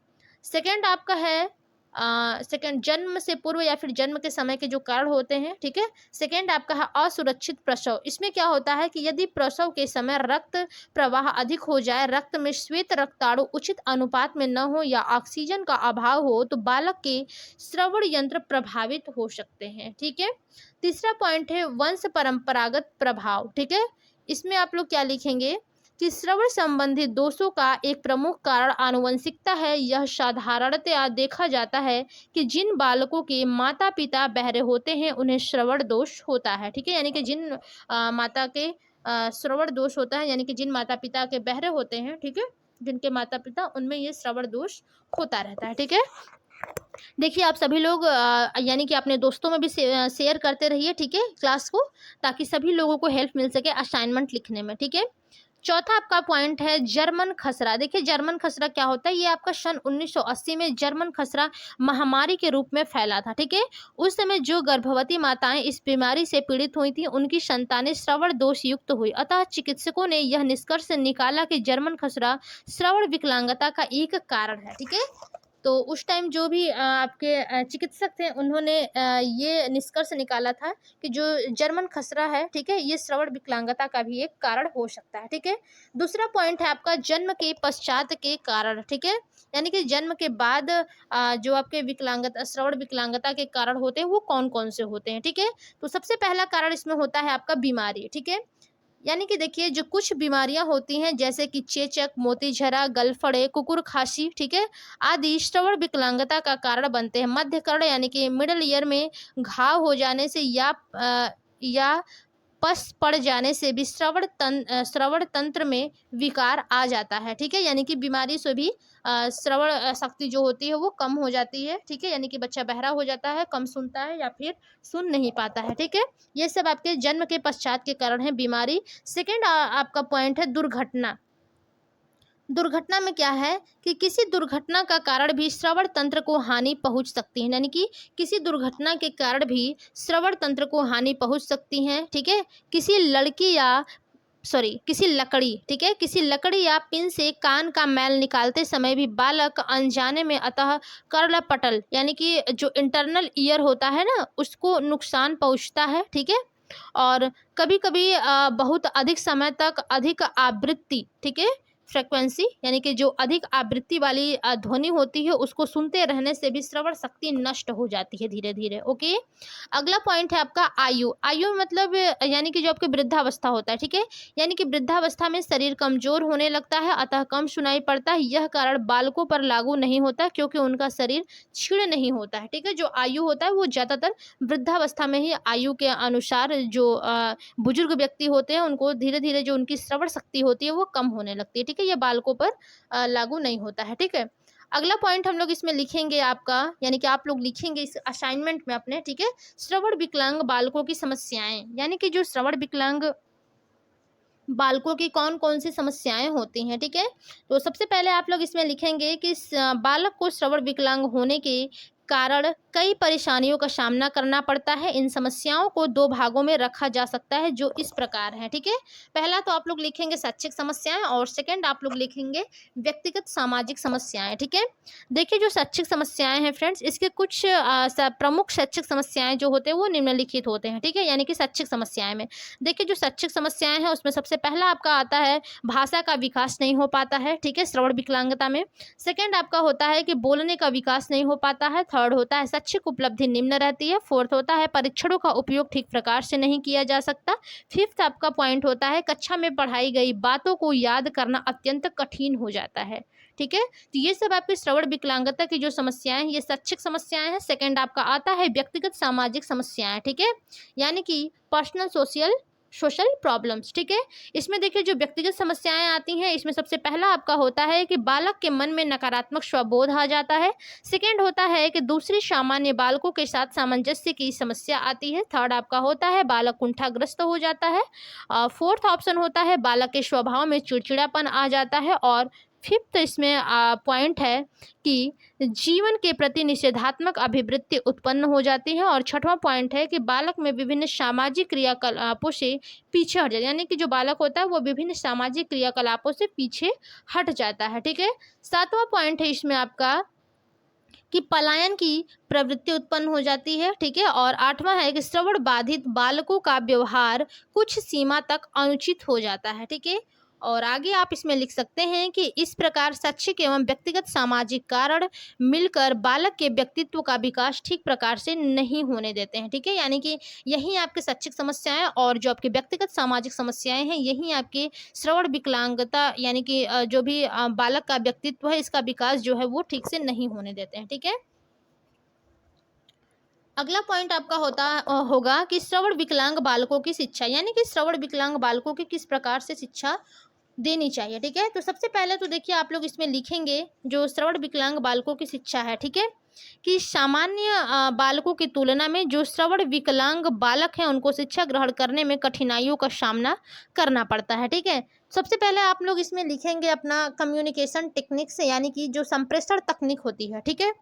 सेकंड आपका है सेकंड जन्म से पूर्व या फिर जन्म के समय के जो कारण होते हैं, ठीक है। सेकंड आपका है असुरक्षित प्रसव। इसमें क्या होता है कि यदि प्रसव के समय रक्त प्रवाह अधिक हो जाए, रक्त में श्वेत रक्ताणु उचित अनुपात में न हो या ऑक्सीजन का अभाव हो तो बालक के श्रवण यंत्र प्रभावित हो सकते हैं, ठीक है। तीसरा पॉइंट है वंश परंपरागत प्रभाव, ठीक है। इसमें आप लोग क्या लिखेंगे कि श्रवण संबंधी दोषों का एक प्रमुख कारण आनुवंशिकता है। यह साधारणतया देखा जाता है कि जिन बालकों के माता पिता बहरे होते हैं उन्हें श्रवण दोष होता है, ठीक है। यानी कि जिन माता के श्रवण दोष होता है, यानी कि जिन माता पिता के बहरे होते हैं, ठीक है, जिनके माता पिता उनमें ये श्रवण दोष होता रहता है, ठीक है। देखिए आप सभी लोग यानी कि अपने दोस्तों में भी शेयर करते रहिए, ठीक है, क्लास को, ताकि सभी लोगों को हेल्प मिल सके असाइनमेंट लिखने में, ठीक है। चौथा आपका पॉइंट है जर्मन खसरा। देखिए जर्मन खसरा क्या होता है, ये आपका सन 1980 में जर्मन खसरा महामारी के रूप में फैला था, ठीक है। उस समय जो गर्भवती माताएं इस बीमारी से पीड़ित हुई थी उनकी संतानें श्रवण दोष युक्त हुई। अतः चिकित्सकों ने यह निष्कर्ष निकाला कि जर्मन खसरा श्रवण विकलांगता का एक कारण है, ठीक है। तो उस टाइम जो भी आपके चिकित्सक थे उन्होंने ये निष्कर्ष निकाला था कि जो जर्मन खसरा है, ठीक है, ये श्रवण विकलांगता का भी एक कारण हो सकता है, ठीक है। दूसरा पॉइंट है आपका जन्म के पश्चात के कारण, ठीक है, यानी कि जन्म के बाद जो आपके विकलांगता श्रवण विकलांगता के कारण होते हैं वो कौन कौन से होते हैं, ठीक है। तो सबसे पहला कारण इसमें होता है आपका बीमारी, ठीक है। यानी कि देखिए जो कुछ बीमारियां होती हैं जैसे कि चेचक, मोतीझरा, गलफड़े, कुकुर खांसी, ठीक है, आदि श्रवण विकलांगता का कारण बनते हैं। मध्य कर्ण यानी कि मिडल ईयर में घाव हो जाने से या पस पड़ जाने से भी श्रवण तंत्र में विकार आ जाता है, ठीक है। यानी कि बीमारी से भी श्रवण शक्ति जो होती है वो कम हो जाती है, ठीक है। यानी कि बच्चा बहरा हो जाता है, कम सुनता है या फिर सुन नहीं पाता है, ठीक है। ये सब आपके जन्म के पश्चात के कारण है बीमारी। सेकेंड आपका पॉइंट है दुर्घटना। दुर्घटना में क्या है कि किसी दुर्घटना का कारण भी श्रवण तंत्र को हानि पहुंच सकती है, यानी कि किसी दुर्घटना के कारण भी श्रवण तंत्र को हानि पहुंच सकती है, ठीक है। किसी लड़की या सॉरी किसी लकड़ी, ठीक है, किसी लकड़ी या पिन से कान का मैल निकालते समय भी बालक अनजाने में अतः कर्णपटल यानी कि जो इंटरनल ईयर होता है ना उसको नुकसान पहुंचता है, ठीक है। और कभी कभी बहुत अधिक समय तक अधिक आवृत्ति, ठीक है, फ्रिक्वेंसी यानी कि जो अधिक आवृत्ति वाली ध्वनि होती है उसको सुनते रहने से भी श्रवण शक्ति नष्ट हो जाती है धीरे धीरे। ओके, अगला पॉइंट है आपका आयु। आयु मतलब यानी कि जो आपके वृद्धावस्था होता है, ठीक है, यानी कि वृद्धावस्था में शरीर कमजोर होने लगता है अतः कम सुनाई पड़ता है। यह कारण बालकों पर लागू नहीं होता क्योंकि उनका शरीर क्षीण नहीं होता है, ठीक है। जो आयु होता है वो ज्यादातर वृद्धावस्था में ही आयु के अनुसार जो बुजुर्ग व्यक्ति होते हैं उनको धीरे धीरे जो उनकी श्रवण शक्ति होती है वो कम होने लगती है, ठीक है। ये बालकों पर लागू नहीं होता है, ठीक है। अगला पॉइंट हम लोग इसमें लिखेंगे आपका, यानी कि आप लोग लिखेंगे इस असाइनमेंट में अपने, ठीक है, श्रवण विकलांग बालकों की समस्याएं, यानी कि जो श्रवण विकलांग बालकों की कौन कौन सी समस्याएं होती हैं, ठीक है। तो सबसे पहले आप लोग इसमें लिखेंगे कि बालक को श्रवण विकलांग होने के कारण कई परेशानियों का सामना करना पड़ता है। इन समस्याओं को दो भागों में रखा जा सकता है जो इस प्रकार है, ठीक है। पहला तो आप लोग लिखेंगे शैक्षिक समस्याएं और सेकंड आप लोग लिखेंगे व्यक्तिगत सामाजिक समस्याएं, ठीक है। देखिए जो शैक्षिक समस्याएं हैं फ्रेंड्स, इसके कुछ प्रमुख शैक्षिक समस्याएं जो होते हैं वो निम्नलिखित होते हैं, ठीक है। यानी कि शैक्षिक समस्याएं में देखिए जो शैक्षिक समस्याएं हैं उसमें सबसे पहला आपका आता है भाषा का विकास नहीं हो पाता है, ठीक है, श्रवण विकलांगता में। सेकंड आपका होता है कि बोलने का विकास नहीं हो पाता है। थर्ड होता है शैक्षिक उपलब्धि निम्न रहती है। फोर्थ होता है परीक्षणों का उपयोग ठीक प्रकार से नहीं किया जा सकता। फिफ्थ आपका पॉइंट होता है कक्षा में पढ़ाई गई बातों को याद करना अत्यंत कठिन हो जाता है, ठीक है। तो ये सब आपकी श्रवण विकलांगता की जो समस्याएं हैं ये शैक्षिक समस्याएं हैं। सेकंड आपका आता है व्यक्तिगत सामाजिक समस्याएं, ठीक है, यानी कि पर्सनल सोशल प्रॉब्लम्स, ठीक है। इसमें देखिए जो व्यक्तिगत समस्याएं आती हैं इसमें सबसे पहला आपका होता है कि बालक के मन में नकारात्मक स्वबोध आ जाता है। सेकंड होता है कि दूसरी सामान्य बालकों के साथ सामंजस्य की समस्या आती है। थर्ड आपका होता है बालक कुंठाग्रस्त हो जाता है। फोर्थ ऑप्शन होता है बालक के स्वभाव में चिड़चिड़ापन आ जाता है। और फिफ्थ इसमें पॉइंट है कि जीवन के प्रति निषेधात्मक अभिवृत्ति उत्पन्न हो जाती है। और छठवां पॉइंट है कि बालक में विभिन्न सामाजिक क्रियाकलापों से पीछे हट जाता है, यानी कि जो बालक होता है वो विभिन्न सामाजिक क्रियाकलापों से पीछे हट जाता है, ठीक है। सातवां पॉइंट है इसमें आपका कि पलायन की प्रवृत्ति उत्पन्न हो जाती है, ठीक है। और आठवां है कि श्रवण बाधित बालकों का व्यवहार कुछ सीमा तक अनुचित हो जाता है, ठीक है। और आगे आप इसमें लिख सकते हैं कि इस प्रकार शैक्षिक एवं व्यक्तिगत सामाजिक कारण मिलकर बालक के व्यक्तित्व का विकास ठीक प्रकार से नहीं होने देते हैं, ठीक है। यानी कि यही आपके शैक्षिक समस्याएं और जो आपकी व्यक्तिगत सामाजिक समस्याएं हैं यही आपके श्रवण विकलांगता यानी कि जो भी बालक का व्यक्तित्व है इसका विकास जो है वो ठीक से नहीं होने देते हैं, ठीक है। अगला पॉइंट आपका होगा कि श्रवण विकलांग बालकों की शिक्षा, यानी कि श्रवण विकलांग बालकों की किस प्रकार से शिक्षा देनी चाहिए, ठीक है। तो सबसे पहले तो देखिए आप लोग इसमें लिखेंगे जो श्रवण विकलांग बालकों की शिक्षा है, ठीक है, कि सामान्य बालकों की तुलना में जो श्रवण विकलांग बालक हैं उनको शिक्षा ग्रहण करने में कठिनाइयों का सामना करना पड़ता है, ठीक है। सबसे पहले आप लोग इसमें लिखेंगे अपना कम्युनिकेशन टेक्निक्स, यानी कि जो संप्रेषण तकनीक होती है, ठीक है।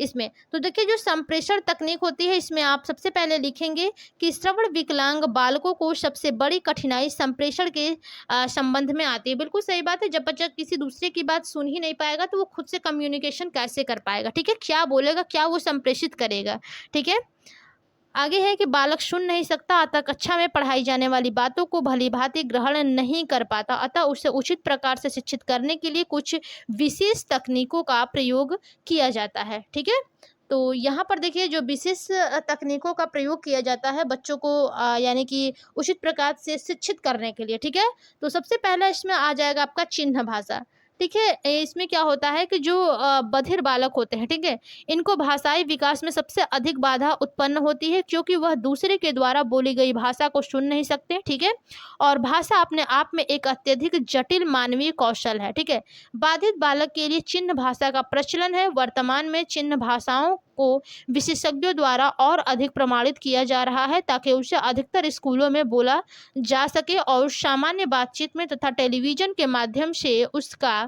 इसमें तो देखिए जो संप्रेषण तकनीक होती है इसमें आप सबसे पहले लिखेंगे कि श्रवण विकलांग बालकों को सबसे बड़ी कठिनाई संप्रेषण के संबंध में आती है। बिल्कुल सही बात है, जब बच्चा किसी दूसरे की बात सुन ही नहीं पाएगा तो वो खुद से कम्युनिकेशन कैसे कर पाएगा, ठीक है, क्या बोलेगा, क्या वो संप्रेषित करेगा, ठीक है। आगे है कि बालक सुन नहीं सकता अतः कक्षा में पढ़ाई जाने वाली बातों को भली भांति ग्रहण नहीं कर पाता, अतः उसे उचित प्रकार से शिक्षित करने के लिए कुछ विशेष तकनीकों का प्रयोग किया जाता है, ठीक है। तो यहाँ पर देखिए जो विशेष तकनीकों का प्रयोग किया जाता है बच्चों को यानी कि उचित प्रकार से शिक्षित करने के लिए, ठीक है। तो सबसे पहला इसमें आ जाएगा आपका चिन्ह भाषा, ठीक है। इसमें क्या होता है कि जो बधिर बालक होते हैं, ठीक है, इनको भाषाई विकास में सबसे अधिक बाधा उत्पन्न होती है क्योंकि वह दूसरे के द्वारा बोली गई भाषा को सुन नहीं सकते, ठीक है। और भाषा अपने आप में एक अत्यधिक जटिल मानवीय कौशल है, ठीक है। बाधित बालक के लिए चिन्ह भाषा का प्रचलन है। वर्तमान में चिन्ह भाषाओं को विशेषज्ञों द्वारा और अधिक प्रमाणित किया जा रहा है ताकि उसे अधिकतर स्कूलों में बोला जा सके और सामान्य बातचीत में तथा टेलीविजन के माध्यम से उसका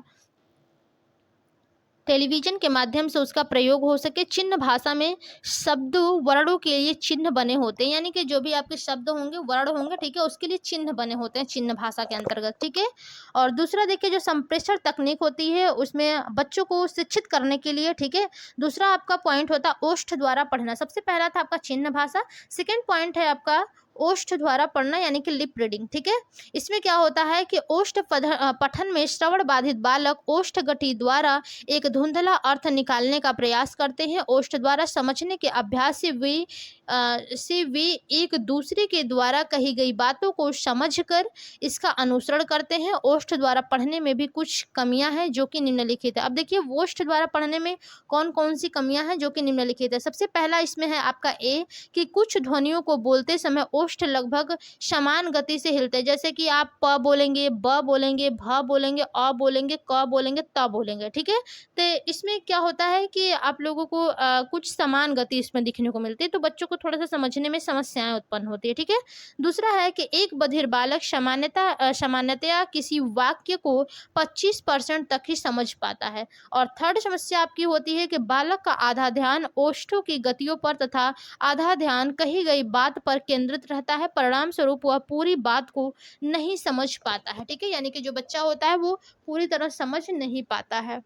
टेलीविज़न के माध्यम से उसका प्रयोग हो सके। चिन्ह भाषा में शब्द वर्णों के लिए चिन्ह बने होते हैं, यानी कि जो भी आपके शब्द होंगे, वर्ण होंगे, ठीक है, उसके लिए चिन्ह बने होते हैं चिन्ह भाषा के अंतर्गत, ठीक है। और दूसरा देखिए जो संप्रेषण तकनीक होती है उसमें बच्चों को शिक्षित करने के लिए, ठीक है। दूसरा आपका पॉइंट होता है ओष्ठ द्वारा पढ़ना। सबसे पहला था आपका चिन्ह भाषा, सेकंड पॉइंट है आपका ओष्ठ द्वारा पढ़ना यानी कि लिप रीडिंग, ठीक है। इसमें क्या होता है कि पठन में श्रवण बाधित बालक ओष्ठ गति द्वारा एक धुंधला अर्थ निकालने का प्रयास करते हैं। ओष्ठ द्वारा समझने के अभ्यास से वे एक दूसरे के द्वारा कही गई बातों को समझकर इसका अनुसरण करते हैं। ओष्ठ द्वारा पढ़ने में भी कुछ कमियां हैं जो कि निम्नलिखित है। अब देखिए ओष्ठ द्वारा पढ़ने में कौन कौन सी कमियां हैं जो कि निम्नलिखित है। सबसे पहला इसमें है आपका ए कि कुछ ध्वनियों को बोलते समय ओष्ठ लगभग समान गति से हिलते हैं। जैसे कि आप प बोलेंगे, ब बोलेंगे, भ बोलेंगे, अ बोलेंगे, क बोलेंगे, त बोलेंगे, ठीक है। तो इसमें क्या होता है कि आप लोगों को कुछ समान गति इसमें दिखने को मिलती है, तो बच्चों को थोड़ा सा समझने में समस्याएं उत्पन्न होती है, ठीक है। दूसरा है कि एक बधिर बालक सामान्यतया किसी वाक्य को 25% तक ही समझ पाता है। और थर्ड समस्या आपकी होती है कि बालक का आधा ध्यान ओष्ठों की गतियों पर तथा आधा ध्यान कही गई बात पर केंद्रित रहता है। परिणाम स्वरूप वह पूरी बात को नहीं समझ पाता है, ठीक है। यानी कि जो बच्चा होता है वो पूरी तरह समझ नहीं पाता है।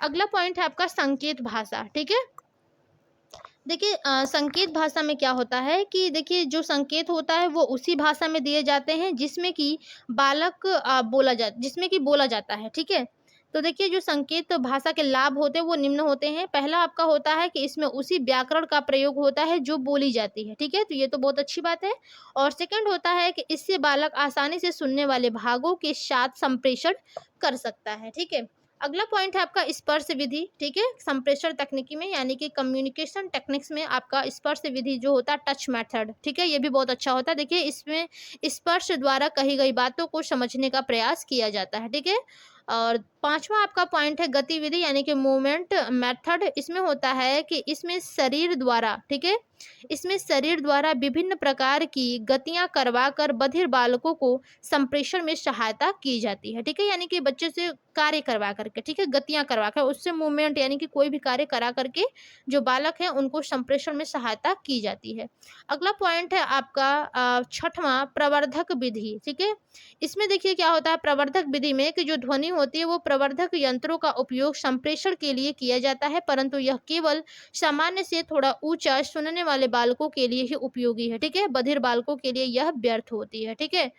अगला पॉइंट है आपका संकेत भाषा, ठीक है। देखिए संकेत भाषा में क्या होता है कि देखिए जो संकेत होता है वो उसी भाषा में दिए जाते हैं जिसमें कि जिसमें कि बोला जाता है, ठीक है। तो देखिए जो संकेत भाषा के लाभ होते हैं वो निम्न होते हैं। पहला आपका होता है कि इसमें उसी व्याकरण का प्रयोग होता है जो बोली जाती है, ठीक है, तो ये तो बहुत अच्छी बात है। और सेकंड होता है कि इससे बालक आसानी से सुनने वाले भागों के साथ संप्रेषण कर सकता है, ठीक है। अगला पॉइंट है आपका स्पर्श विधि, ठीक है। संप्रेषण तकनीकी में यानी कि कम्युनिकेशन टेक्निक्स में आपका स्पर्श विधि जो होता है टच मेथड, ठीक है, ये भी बहुत अच्छा होता है। देखिए इसमें स्पर्श द्वारा कही गई बातों को समझने का प्रयास किया जाता है, ठीक है। और पांचवा आपका पॉइंट है गतिविधि यानी कि मूवमेंट मेथड। इसमें होता है कि इसमें शरीर द्वारा, ठीक है, इसमें शरीर द्वारा विभिन्न प्रकार की गतियां करवाकर बधिर बालकों को संप्रेषण में सहायता की जाती है, ठीक है। यानी कि बच्चे से कार्य करवा करके, ठीक है, गतियां करवा कर उससे मूवमेंट यानी कि कोई भी कार्य करा करके जो बालक है उनको संप्रेषण में सहायता की जाती है। अगला पॉइंट है आपका छठवां प्रवर्धक विधि, ठीक है। इसमें देखिए क्या होता है प्रवर्धक विधि में कि जो ध्वनि होती है वो प्रवर्धक यंत्रों का उपयोग संप्रेषण के लिए किया जाता है, परंतु यह केवल सामान्य से थोड़ा ऊंचा सुनने वाले बालकों के लिए ही उपयोगी है, ठीक है। बधिर बालकों के लिए यह व्यर्थ होती है, ठीक है।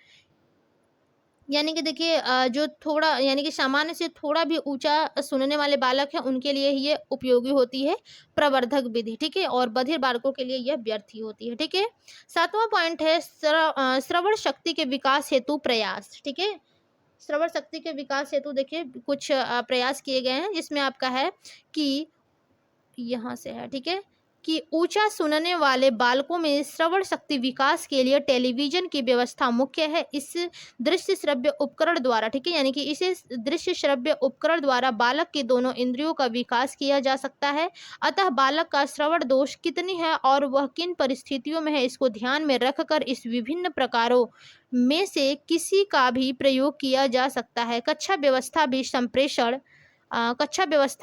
यानी कि देखिए जो थोड़ा यानी कि सामान्य से थोड़ा भी ऊंचा सुनने वाले बालक हैं उनके लिए ही ये उपयोगी होती है प्रवर्धक विधि, ठीक है। और बधिर बालकों के लिए यह व्यर्थ ही होती है, ठीक है। सातवां पॉइंट है श्रवण शक्ति के विकास हेतु प्रयास, ठीक है। श्रवण शक्ति के विकास हेतु देखिए कुछ प्रयास किए गए हैं जिसमें आपका है कि यहाँ से है, ठीक है, कि ऊंचा सुनने वाले बालकों में श्रवण शक्ति विकास के लिए टेलीविजन की व्यवस्था मुख्य है। इस दृश्य श्रव्य उपकरण द्वारा, ठीक है, यानी कि इसे दृश्य श्रव्य उपकरण द्वारा बालक के दोनों इंद्रियों का विकास किया जा सकता है। अतः बालक का श्रवण दोष कितनी है और वह किन परिस्थितियों में है इसको ध्यान में रखकर इस विभिन्न प्रकारों में से किसी का भी प्रयोग किया जा सकता है। कक्षा व्यवस्था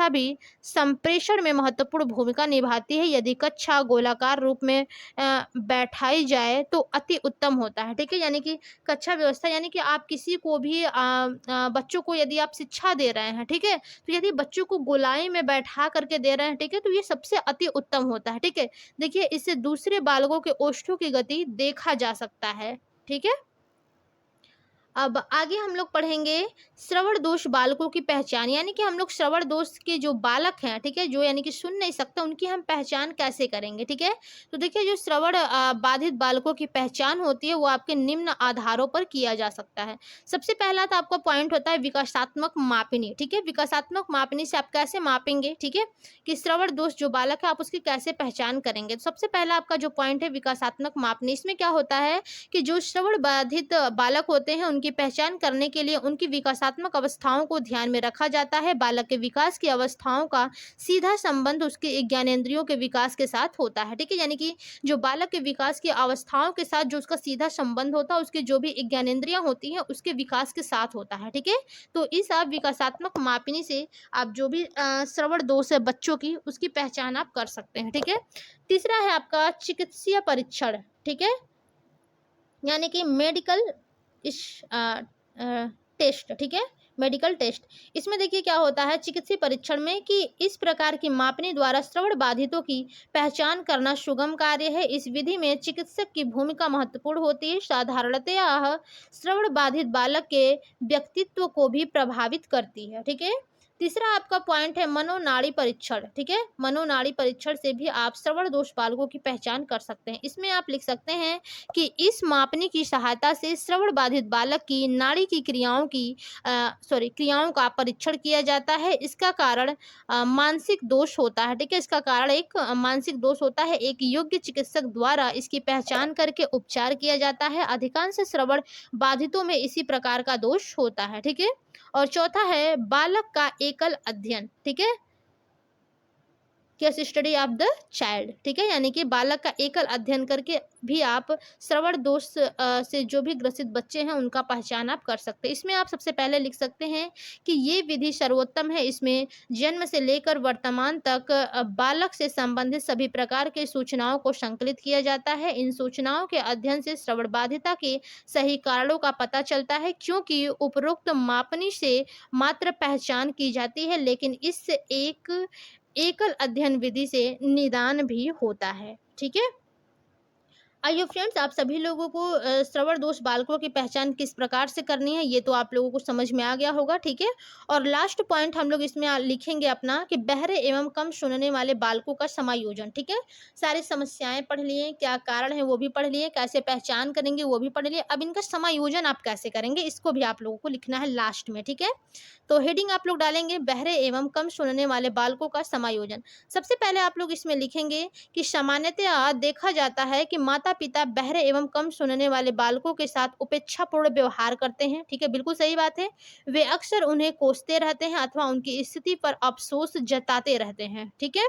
भी संप्रेषण में महत्वपूर्ण भूमिका निभाती है। यदि कक्षा गोलाकार रूप में बैठाई जाए तो अति उत्तम होता है, ठीक है। यानी कि कक्षा व्यवस्था यानी कि आप किसी को भी बच्चों को यदि आप शिक्षा दे रहे हैं, ठीक है, तो यदि बच्चों को गोलाई में बैठा करके दे रहे हैं, ठीक है, तो ये सबसे अति उत्तम होता है, ठीक है। देखिए इससे दूसरे बालकों के ओष्ठों की गति देखा जा सकता है, ठीक है। अब आगे हम लोग पढ़ेंगे श्रवण दोष बालकों की पहचान, यानी कि हम लोग श्रवण दोष के जो बालक हैं, ठीक है, जो यानी कि सुन नहीं सकते उनकी हम पहचान कैसे करेंगे, ठीक है। तो देखिए जो श्रवण बाधित बालकों की पहचान होती है वो आपके निम्न आधारों पर किया जा सकता है। सबसे पहला तो आपका पॉइंट होता है विकासात्मक मापनी, ठीक है। विकासात्मक मापनी से आप कैसे मापेंगे, ठीक है, कि श्रवण दोष जो बालक है आप उसकी कैसे पहचान करेंगे। तो सबसे पहला आपका जो पॉइंट है विकासात्मक मापनी, इसमें क्या होता है कि जो श्रवण बाधित बालक होते हैं उनकी पहचान करने के लिए उनकी विकासात्मक अवस्थाओं को ध्यान में रखा जाता है। बालक के विकास की अवस्थाओं का सीधा संबंध उसके ज्ञानेंद्रियों के विकास के साथ होता है। ठीक है, यानी कि जो बालक के विकास की अवस्थाओं के साथ जो उसका सीधा संबंध होता है, उसकी जो भी ज्ञानेंद्रियां होती हैं उसके विकास के साथ होता है। ठीक है, तो इस आप विकासात्मक मापिनी से आप जो भी श्रवण दोष है बच्चों की, उसकी पहचान आप कर सकते हैं। ठीक है, तीसरा है आपका चिकित्सीय परीक्षण। ठीक है, यानी कि मेडिकल इस टेस्ट। ठीक है, मेडिकल टेस्ट। इसमें देखिए क्या होता है चिकित्सीय परीक्षण में कि इस प्रकार की मापनी द्वारा श्रवण बाधितों की पहचान करना सुगम कार्य है। इस विधि में चिकित्सक की भूमिका महत्वपूर्ण होती है। साधारणतया यह श्रवण बाधित बालक के व्यक्तित्व को भी प्रभावित करती है। ठीक है, तीसरा आपका पॉइंट है मनोनाड़ी परीक्षण। ठीक है, मनोनाड़ी परीक्षण से भी आप श्रवण दोष बालकों की पहचान कर सकते हैं। इसमें आप लिख सकते हैं कि इस मापनी की सहायता से श्रवण बाधित बालक की नाड़ी की क्रियाओं का परीक्षण किया जाता है। इसका कारण मानसिक दोष होता है। ठीक है, इसका कारण एक मानसिक दोष होता है। एक योग्य चिकित्सक द्वारा इसकी पहचान करके उपचार किया जाता है। अधिकांश श्रवण बाधितों में इसी प्रकार का दोष होता है। ठीक है, और चौथा है बालक का एकल अध्ययन। ठीक है, case study of the child. ठीक है, यानी कि बालक का एकल अध्ययन करके भी आप श्रवण दोष से जो भी ग्रसित बच्चे हैं उनका पहचान आप कर सकते हैं। इसमें आप सबसे पहले लिख सकते हैं कि ये विधि सर्वोत्तम है। इसमें जन्म से लेकर वर्तमान तक बालक से संबंधित सभी प्रकार के सूचनाओं को संकलित किया जाता है। इन सूचनाओं के अध्ययन से श्रवण बाधिता के सही कारणों का पता चलता है, क्योंकि उपरोक्त मापनी से मात्र पहचान की जाती है, लेकिन इस एकल अध्ययन विधि से निदान भी होता है। ठीक है, आइए फ्रेंड्स, आप सभी लोगों को श्रवण दोष बालकों की पहचान किस प्रकार से करनी है ये तो आप लोगों को समझ में आ गया होगा। ठीक है, और लास्ट पॉइंट हम लोग इसमें लिखेंगे अपना कि बहरे एवं कम सुनने वाले बालकों का समायोजन। ठीक है, सारी समस्याएं पढ़ लिए, क्या कारण है वो भी पढ़ लिए, कैसे पहचान करेंगे वो भी पढ़ लिए। अब इनका समायोजन आप कैसे करेंगे इसको भी आप लोगों को लिखना है लास्ट में। ठीक है, तो हेडिंग आप लोग डालेंगे बहरे एवं कम सुनने वाले बालकों का समायोजन। सबसे पहले आप लोग इसमें लिखेंगे कि सामान्यतया देखा जाता है कि माता पिता बहरे एवं कम सुनने वाले बालकों के साथ उपेक्षापूर्ण व्यवहार करते हैं। ठीक है, बिल्कुल सही बात है। वे अक्सर उन्हें कोसते रहते हैं अथवा उनकी स्थिति पर अफसोस जताते रहते हैं। ठीक है,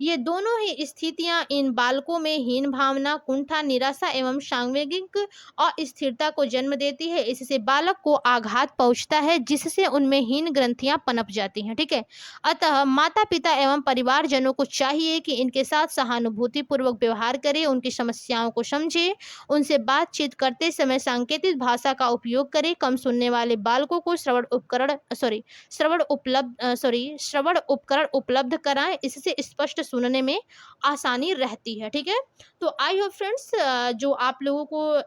ये दोनों ही स्थितियां इन बालकों में हीन भावना, कुंठा, निराशा एवं सांवेगिक अस्थिरता को जन्म देती है। इससे बालक को आघात पहुंचता है, जिससे उनमें हीन ग्रंथियां पनप जाती हैं। ठीक है, अतः माता पिता एवं परिवारजनों को चाहिए कि इनके साथ सहानुभूति पूर्वक व्यवहार करें, उनकी समस्याओं को समझे, उनसे बातचीत करते समय सांकेतिक भाषा का उपयोग करें। कम सुनने वाले बालकों को श्रवण उपकरण उपलब्ध कराएं। इससे स्पष्ट सुनने में आसानी रहती है। ठीक है, तो आई होप फ्रेंड्स जो आप लोगों को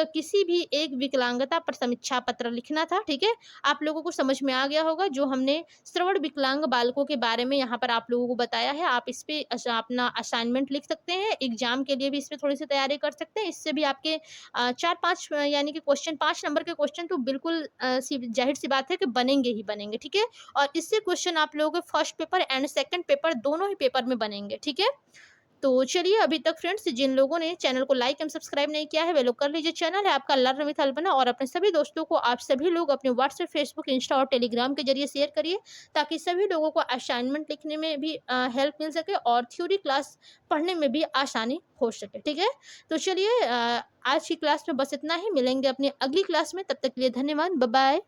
किसी भी एक विकलांगता पर समीक्षा पत्र लिखना था, ठीक है, आप लोगों को समझ में आ गया होगा। जो हमने श्रवण विकलांग बालकों के बारे में यहाँ पर आप लोगों को बताया है, आप इस पे अपना असाइनमेंट लिख सकते हैं। एग्जाम के लिए भी इस पे थोड़ी सी तैयारी कर सकते हैं। इससे भी आपके 4-5 यानी कि क्वेश्चन, 5 नंबर के क्वेश्चन तो बिल्कुल जाहिर सी बात है कि बनेंगे ही बनेंगे। ठीक है, और इससे क्वेश्चन आप लोगों के first paper and second paper दोनों ही पेपर में बनेंगे। ठीक है, तो चलिए, अभी तक फ्रेंड्स जिन लोगों ने चैनल को लाइक एंड सब्सक्राइब नहीं किया है वे लोग कर लीजिए। चैनल है आपका लर्न विथ अल्पना, और अपने सभी दोस्तों को आप सभी लोग अपने व्हाट्सएप, फेसबुक, इंस्टा और टेलीग्राम के जरिए शेयर करिए, ताकि सभी लोगों को असाइनमेंट लिखने में भी हेल्प मिल सके और थ्योरी क्लास पढ़ने में भी आसानी हो सके। ठीक है, तो चलिए आज की क्लास में बस इतना ही। मिलेंगे अपनी अगली क्लास में, तब तक के लिए धन्यवाद, बाय बाय।